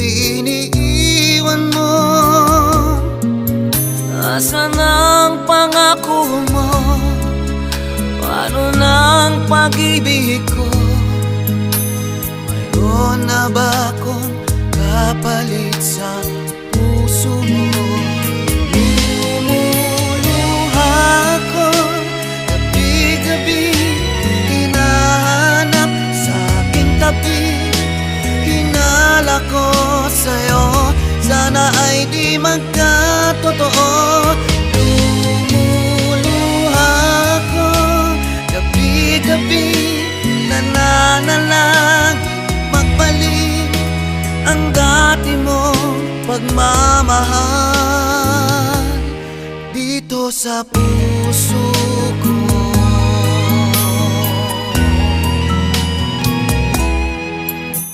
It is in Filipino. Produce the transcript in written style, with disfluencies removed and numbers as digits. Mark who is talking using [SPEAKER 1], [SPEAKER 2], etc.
[SPEAKER 1] ako'y iniiwan mo.
[SPEAKER 2] Asan ang pangako mo? Paano ng pag-ibig ko?
[SPEAKER 1] Mayroon na ba akong kapalit sa puso mo? Lumuluha ako gabi-gabi, hinahanap sa aking tabi. Hinala ko sa'yo, sana ay di magkatotoo. Lumuluha ako gabi-gabi, nananalang magbalik ang dati mong pagmamahal dito sa puso ko.